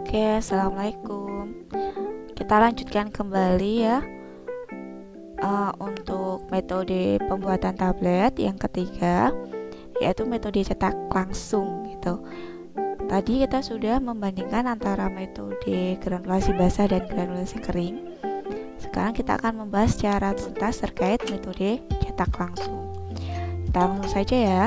Oke, assalamualaikum. Kita lanjutkan kembali ya untuk metode pembuatan tablet yang ketiga, yaitu metode cetak langsung gitu. Tadi kita sudah membandingkan antara metode granulasi basah dan granulasi kering. Sekarang kita akan membahas secara tuntas terkait metode cetak langsung. Kita langsung saja ya.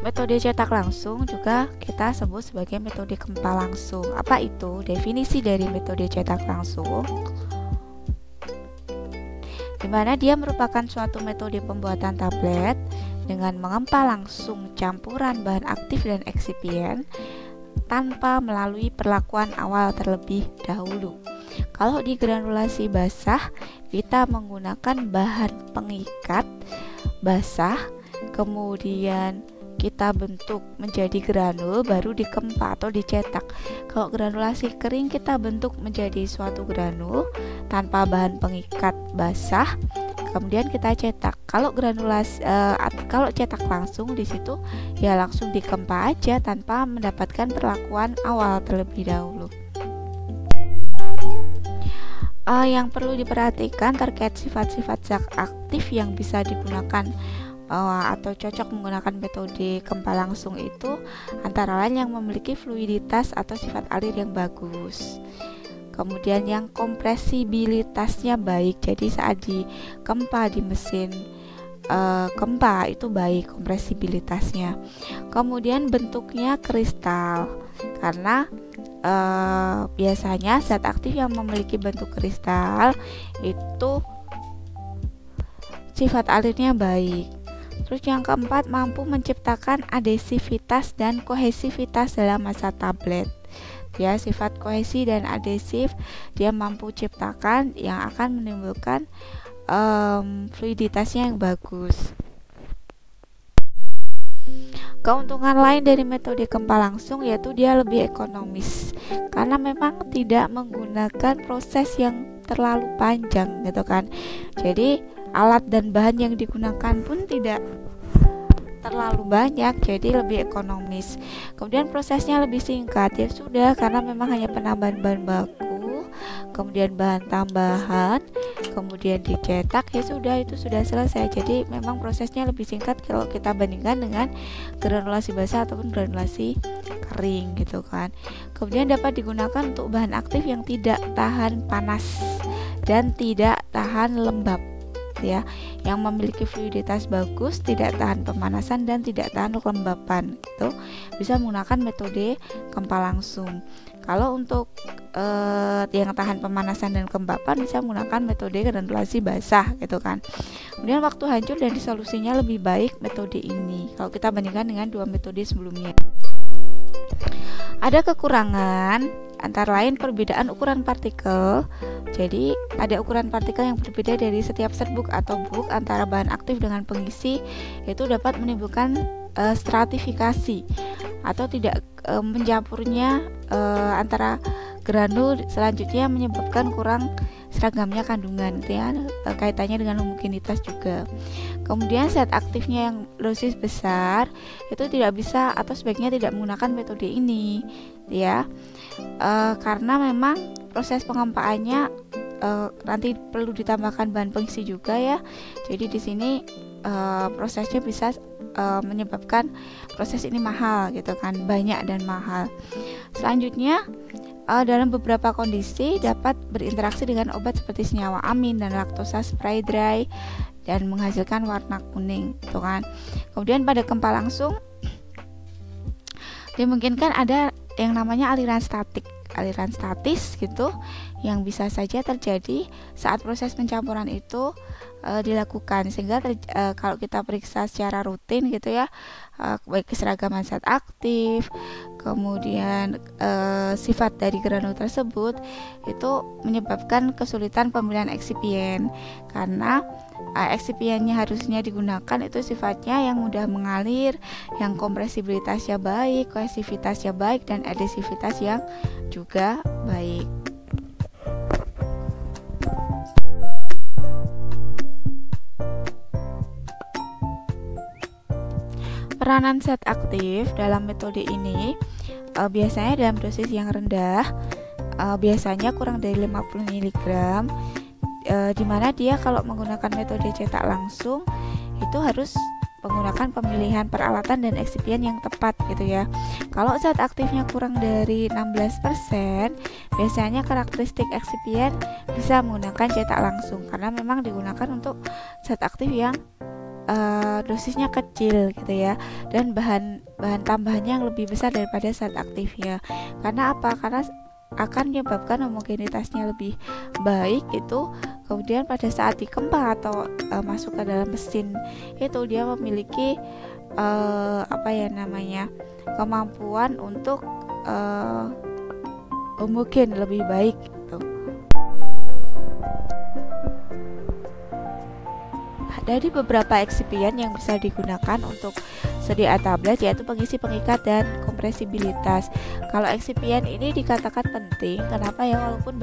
Metode cetak langsung juga kita sebut sebagai metode gempa langsung. Apa itu definisi dari metode cetak langsung? Di mana dia merupakan suatu metode pembuatan tablet dengan mengempa langsung campuran bahan aktif dan eksipien tanpa melalui perlakuan awal terlebih dahulu. Kalau di granulasi basah, kita menggunakan bahan pengikat basah, kemudian kita bentuk menjadi granul baru dikempa atau dicetak. Kalau granulasi kering kita bentuk menjadi suatu granul tanpa bahan pengikat basah, kemudian kita cetak. Kalau kalau cetak langsung di situ ya langsung dikempa aja tanpa mendapatkan perlakuan awal terlebih dahulu. Yang perlu diperhatikan terkait sifat-sifat zat aktif yang bisa digunakan atau cocok menggunakan metode gempa langsung itu antara lain yang memiliki fluiditas atau sifat alir yang bagus, kemudian yang kompresibilitasnya baik, jadi saat digempa di mesin gempa itu baik kompresibilitasnya, kemudian bentuknya kristal karena biasanya zat aktif yang memiliki bentuk kristal itu sifat alirnya baik. Terus yang keempat, mampu menciptakan adesivitas dan kohesivitas dalam massa tablet. Ya, sifat kohesi dan adesif dia mampu ciptakan yang akan menimbulkan fluiditasnya yang bagus. Keuntungan lain dari metode gempa langsung yaitu dia lebih ekonomis karena memang tidak menggunakan proses yang terlalu panjang gitu kan. Jadi alat dan bahan yang digunakan pun tidak terlalu banyak, jadi lebih ekonomis. Kemudian prosesnya lebih singkat, ya sudah, karena memang hanya penambahan bahan baku, kemudian bahan tambahan, kemudian dicetak, ya sudah, itu sudah selesai. Jadi memang prosesnya lebih singkat kalau kita bandingkan dengan granulasi basah ataupun granulasi kering gitu kan. Kemudian dapat digunakan untuk bahan aktif yang tidak tahan panas dan tidak tahan lembab, ya, yang memiliki fluiditas bagus, tidak tahan pemanasan dan tidak tahan kelembapan, itu bisa menggunakan metode gempa langsung. Kalau untuk yang tahan pemanasan dan kelembapan bisa menggunakan metode granulasi basah gitu kan. Kemudian waktu hancur dan disolusinya lebih baik metode ini kalau kita bandingkan dengan dua metode sebelumnya. Ada kekurangan, antara lain perbedaan ukuran partikel. Jadi ada ukuran partikel yang berbeda dari setiap serbuk atau buk antara bahan aktif dengan pengisi, yaitu dapat menimbulkan stratifikasi atau tidak mencampurnya antara granul, selanjutnya menyebabkan kurang seragamnya kandungan, ya, kaitannya dengan homogenitas juga. Kemudian zat aktifnya yang dosis besar itu tidak bisa atau sebaiknya tidak menggunakan metode ini, ya, karena memang proses pengempaannya nanti perlu ditambahkan bahan pengisi juga, ya. Jadi di sini prosesnya bisa menyebabkan proses ini mahal gitu kan, banyak dan mahal. Selanjutnya dalam beberapa kondisi dapat berinteraksi dengan obat seperti senyawa amin dan laktosa spray dry dan menghasilkan warna kuning gitu kan. Kemudian pada gempa langsung dimungkinkan ada yang namanya aliran statis gitu, yang bisa saja terjadi saat proses pencampuran itu dilakukan, sehingga kalau kita periksa secara rutin gitu ya, baik keseragaman zat aktif, kemudian sifat dari granul tersebut itu menyebabkan kesulitan pemilihan eksipien karena eksipiennya harusnya digunakan itu sifatnya yang mudah mengalir, yang kompresibilitasnya baik, kohesivitasnya baik, dan adesivitas yang juga baik. Peranan zat aktif dalam metode ini biasanya dalam dosis yang rendah, biasanya kurang dari 50 mg, dimana dia kalau menggunakan metode cetak langsung itu harus menggunakan pemilihan peralatan dan eksipien yang tepat gitu ya. Kalau zat aktifnya kurang dari 16%, biasanya karakteristik eksipien bisa menggunakan cetak langsung karena memang digunakan untuk zat aktif yang dosisnya kecil gitu ya, dan bahan tambahannya yang lebih besar daripada zat aktifnya. Karena apa? Karena akan menyebabkan homogenitasnya lebih baik itu. Kemudian pada saat dikempa atau masuk ke dalam mesin itu dia memiliki kemampuan untuk homogen lebih baik gitu. Dari beberapa eksipien yang bisa digunakan untuk sedia tablet yaitu pengisi, pengikat, dan kompresibilitas. Kalau eksipien ini dikatakan penting, kenapa ya? Walaupun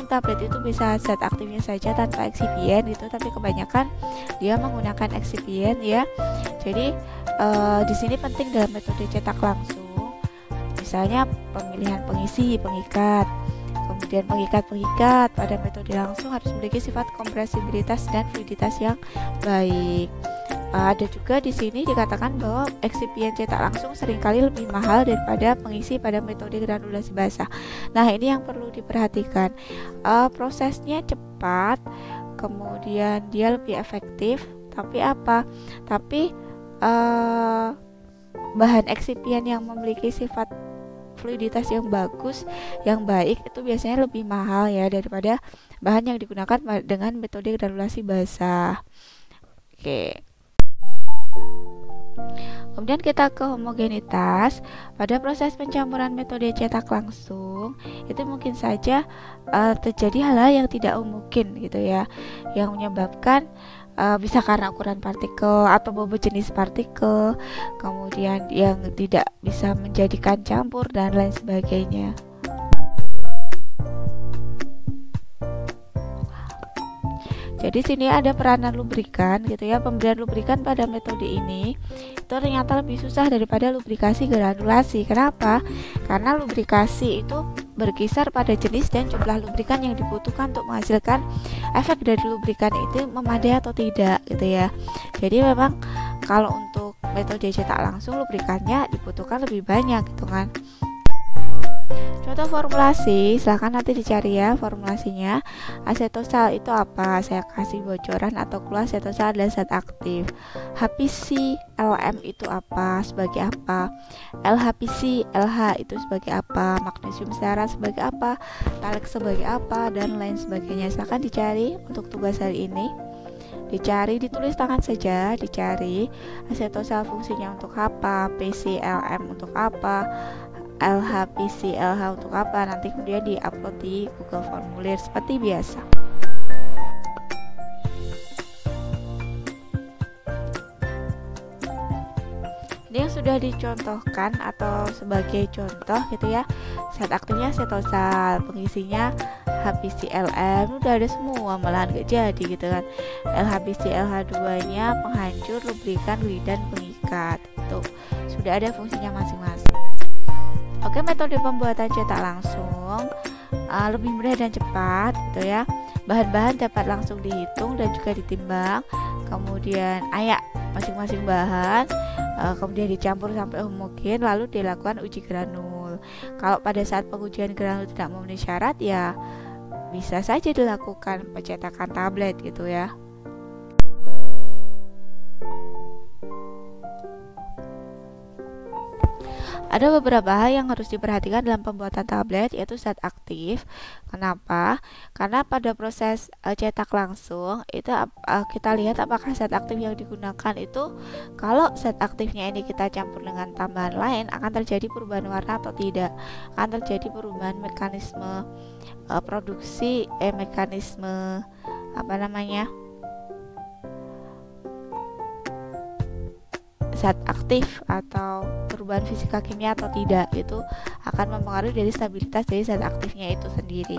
tablet itu bisa zat aktifnya saja tanpa eksipien gitu, tapi kebanyakan dia menggunakan eksipien ya. Jadi di sini penting dalam metode cetak langsung, misalnya pemilihan pengisi, pengikat. Kemudian pengikat pada metode langsung harus memiliki sifat kompresibilitas dan fluiditas yang baik. Ada juga di sini dikatakan bahwa eksipien cetak langsung seringkali lebih mahal daripada pengisi pada metode granulasi basah. Nah, ini yang perlu diperhatikan. Prosesnya cepat, kemudian dia lebih efektif, tapi bahan eksipien yang memiliki sifat fluiditas yang bagus, yang baik itu biasanya lebih mahal ya daripada bahan yang digunakan dengan metode granulasi basah. Oke. Kemudian kita ke homogenitas. Pada proses pencampuran metode cetak langsung itu mungkin saja terjadi hal-hal yang tidak homogen gitu ya, yang menyebabkan bisa karena ukuran partikel atau bobot jenis partikel, kemudian yang tidak bisa menjadikan campur dan lain sebagainya. Jadi sini ada peranan lubrikan gitu ya. Pemberian lubrikan pada metode ini itu ternyata lebih susah daripada lubrikasi granulasi. Kenapa? Karena lubrikasi itu berkisar pada jenis dan jumlah lubrikan yang dibutuhkan untuk menghasilkan efek dari lubrikan itu memadai atau tidak gitu ya. Jadi memang kalau untuk metode cetak langsung lubrikannya dibutuhkan lebih banyak gitu kan. Contoh formulasi, silahkan nanti dicari ya formulasinya. Asetosal itu apa? Saya kasih bocoran atau clue. Asetosal adalah zat aktif. HPC LM itu apa? Sebagai apa? LHPC LH itu sebagai apa? Magnesium stearat sebagai apa? Talek sebagai apa? Dan lain sebagainya. Silahkan dicari untuk tugas hari ini. Dicari, ditulis tangan saja, dicari asetosal fungsinya untuk apa, PCLM untuk apa, LHPC LH untuk apa, nanti kemudian diupload di Google Formulir seperti biasa. Ini yang sudah dicontohkan atau sebagai contoh gitu ya. Zat aktifnya asetosal, pengisinya HPCLM, udah ada semua, malahan gak jadi gitu kan. LHPCLH2 nya penghancur, lubrikan, glid, dan pengikat. Itu sudah ada fungsinya masing-masing. Oke, metode pembuatan cetak langsung lebih mudah dan cepat gitu ya. Bahan-bahan dapat langsung dihitung dan juga ditimbang. Kemudian ayak masing-masing bahan kemudian dicampur sampai homogen, lalu dilakukan uji granul. Kalau pada saat pengujian granul tidak memenuhi syarat ya bisa saja dilakukan pencetakan tablet gitu ya. Ada beberapa hal yang harus diperhatikan dalam pembuatan tablet, yaitu zat aktif. Kenapa? Karena pada proses cetak langsung itu kita lihat apakah zat aktif yang digunakan itu, kalau zat aktifnya ini kita campur dengan tambahan lain, akan terjadi perubahan warna atau tidak, akan terjadi perubahan mekanisme produksi, mekanisme zat aktif atau perubahan fisika kimia atau tidak, itu akan mempengaruhi dari stabilitas dari zat aktifnya itu sendiri.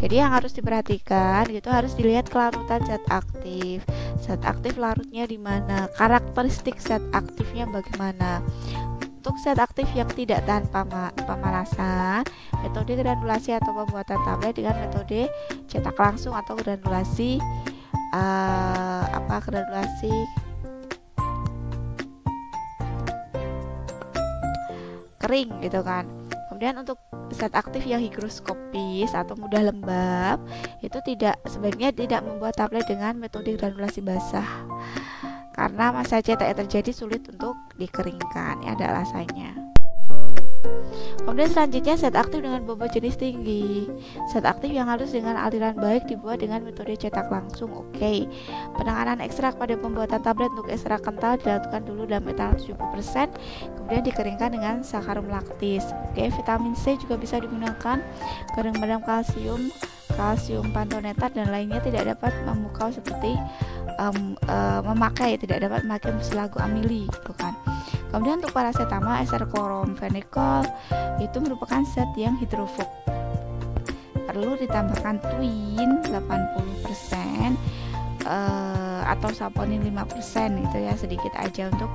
Jadi yang harus diperhatikan gitu, harus dilihat kelarutan zat aktif. Zat aktif larutnya di mana, karakteristik zat aktifnya bagaimana. Untuk zat aktif yang tidak tahan pemanasan, metode granulasi atau pembuatan tablet dengan metode cetak langsung atau granulasi granulasi kering gitu kan. Kemudian untuk zat aktif yang higroskopis atau mudah lembab itu sebaiknya tidak membuat tablet dengan metode granulasi basah karena masa cetak terjadi sulit untuk dikeringkan, ya ada alasannya. Kemudian selanjutnya zat aktif dengan bobot jenis tinggi. Zat aktif yang halus dengan aliran baik dibuat dengan metode cetak langsung. Oke. Penanganan ekstrak pada pembuatan tablet untuk ekstrak kental dilakukan dulu dalam etanan 70%, kemudian dikeringkan dengan sakarum laktis. Oke, vitamin C juga bisa digunakan. Kering medam kalsium pantonetat dan lainnya tidak dapat memukau seperti tidak dapat memakai mucilago amili gitu kan. Kemudian untuk paracetamol, ester kloromfenikol itu merupakan zat yang hidrofоб. Perlu ditambahkan twin 80% atau saponin 5% gitu ya, sedikit aja untuk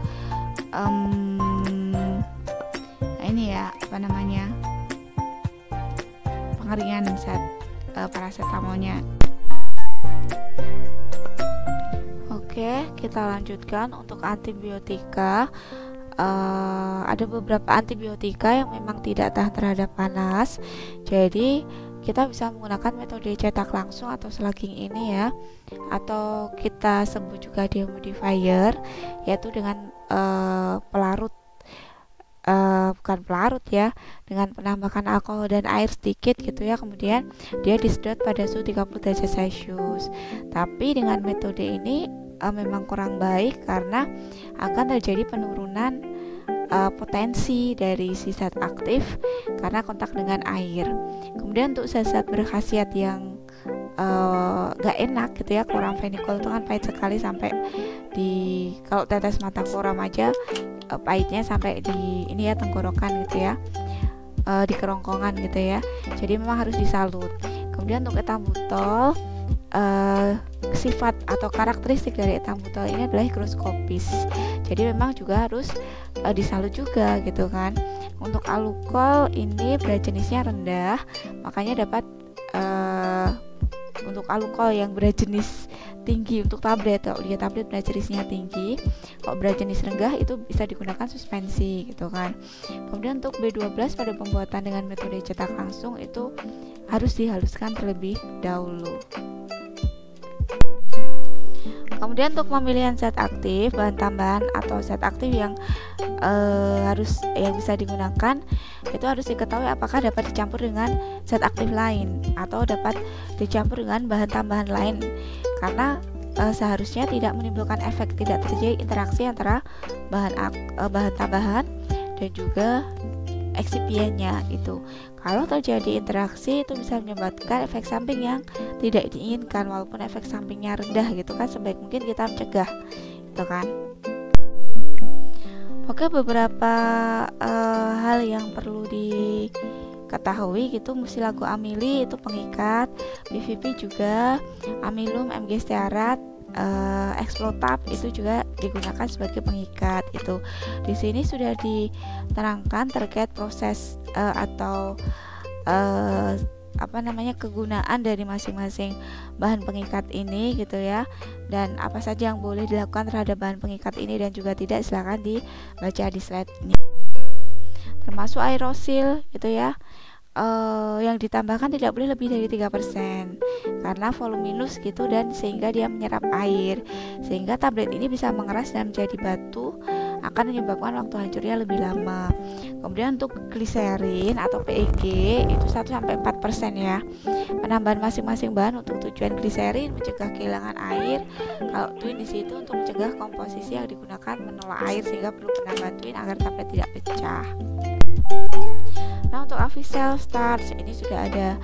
pengeringan zat paracetamolnya. Oke, kita lanjutkan untuk antibiotika. Ada beberapa antibiotika yang memang tidak tahan terhadap panas, jadi kita bisa menggunakan metode cetak langsung atau slugging ini ya, atau kita sebut juga dehumidifier, yaitu dengan bukan pelarut ya, dengan penambahan alkohol dan air sedikit gitu ya, kemudian dia disedot pada suhu 30 derajat Celcius. Tapi dengan metode ini memang kurang baik karena akan terjadi penurunan potensi dari si zat aktif karena kontak dengan air. Kemudian untuk zat-zat berkhasiat yang gak enak gitu ya, kloramfenikol itu kan pahit sekali, sampai kalau tetes mata kloram aja pahitnya sampai di tenggorokan gitu ya, di kerongkongan gitu ya, jadi memang harus disalut. Kemudian untuk etambutol, sifat atau karakteristik dari etambutol ini adalah higroskopis, jadi memang juga harus disalut juga gitu kan. Untuk alukol ini berat jenisnya rendah, makanya dapat untuk alukol yang berat jenis tinggi untuk tablet, kalau dia tablet berat jenisnya tinggi, kalau berat jenis rendah itu bisa digunakan suspensi gitu kan. Kemudian untuk B12 pada pembuatan dengan metode cetak langsung itu harus dihaluskan terlebih dahulu. Kemudian untuk pemilihan zat aktif, bahan tambahan atau zat aktif yang bisa digunakan, itu harus diketahui apakah dapat dicampur dengan zat aktif lain atau dapat dicampur dengan bahan tambahan lain, karena seharusnya tidak menimbulkan efek, tidak terjadi interaksi antara bahan tambahan dan juga eksipiennya itu. Kalau terjadi interaksi itu bisa menyebabkan efek samping yang tidak diinginkan, walaupun efek sampingnya rendah gitu kan, sebaik mungkin kita mencegah gitu kan. Oke, beberapa hal yang perlu diketahui gitu, mucilago amili itu pengikat, PVP juga, amilum, MG stearat, explotab itu juga digunakan sebagai pengikat itu. Di sini sudah diterangkan terkait proses atau kegunaan dari masing-masing bahan pengikat ini gitu ya, dan apa saja yang boleh dilakukan terhadap bahan pengikat ini dan juga tidak, silahkan dibaca di slide ini. Termasuk aerosil gitu ya, yang ditambahkan tidak boleh lebih dari 3% karena voluminus gitu, dan sehingga dia menyerap air, sehingga tablet ini bisa mengeras dan menjadi batu, akan menyebabkan waktu hancurnya lebih lama. Kemudian untuk gliserin atau PEG itu 1-4% ya. Penambahan masing-masing bahan untuk tujuan gliserin mencegah kehilangan air, kalau twin di situ untuk mencegah komposisi yang digunakan menolak air, sehingga perlu penambahan twin agar tablet tidak pecah. Nah, untuk Avicel starch ini sudah ada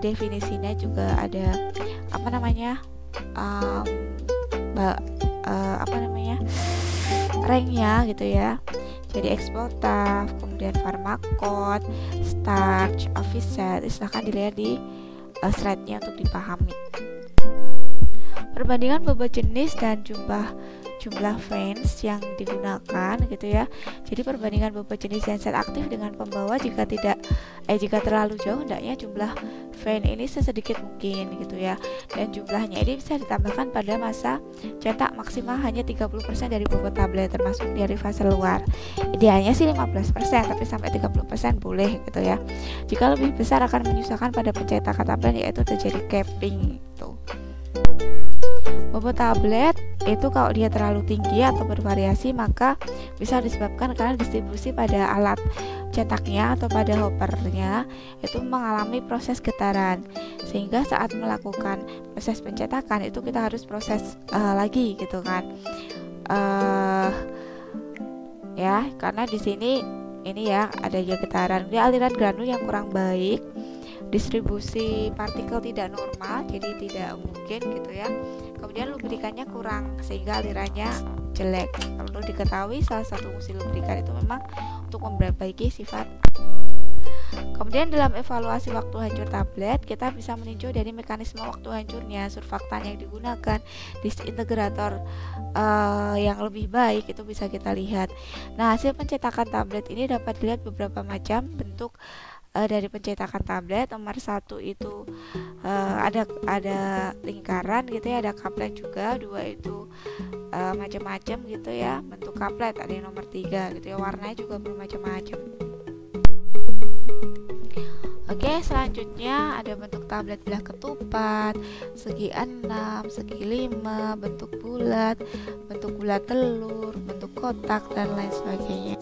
definisinya, juga ada ranknya gitu ya. Jadi Explotab, kemudian Pharmacot, starch, Avicel, silahkan dilihat di slide-nya untuk dipahami. Perbandingan bobot jenis dan jumlah fans yang digunakan gitu ya. Jadi perbandingan bobot jenis genset aktif dengan pembawa jika terlalu jauh, hendaknya jumlah fan ini sesedikit mungkin gitu ya. Dan jumlahnya ini bisa ditambahkan pada masa cetak maksimal hanya 30% dari bobot tablet termasuk dari fase luar. Idealnya sih 15%, tapi sampai 30% boleh gitu ya. Jika lebih besar akan menyusahkan pada pencetakan tablet, yaitu terjadi capping tuh. Bobot tablet itu kalau dia terlalu tinggi atau bervariasi maka bisa disebabkan karena distribusi pada alat cetaknya atau pada hoppernya itu mengalami proses getaran, sehingga saat melakukan proses pencetakan itu kita harus proses lagi gitu kan, ya karena di sini ini ya ada getaran, dia aliran granul yang kurang baik, distribusi partikel tidak normal, jadi tidak mungkin gitu ya. Kemudian lubrikannya kurang sehingga alirannya jelek. Perlu diketahui salah satu fungsi lubrikan itu memang untuk memperbaiki sifat. Kemudian dalam evaluasi waktu hancur tablet, kita bisa meninjau dari mekanisme waktu hancurnya, surfaktan yang digunakan, disintegrator yang lebih baik itu bisa kita lihat. Nah, hasil pencetakan tablet ini dapat dilihat beberapa macam bentuk dari pencetakan tablet. Nomor 1 itu ada lingkaran gitu ya, ada kaplet juga. 2 itu macam-macam gitu ya bentuk kaplet, ada yang nomor 3 gitu ya, warnanya juga bermacam-macam. Oke, selanjutnya ada bentuk tablet belah ketupat, segi 6, segi 5, bentuk bulat telur, bentuk kotak dan lain sebagainya.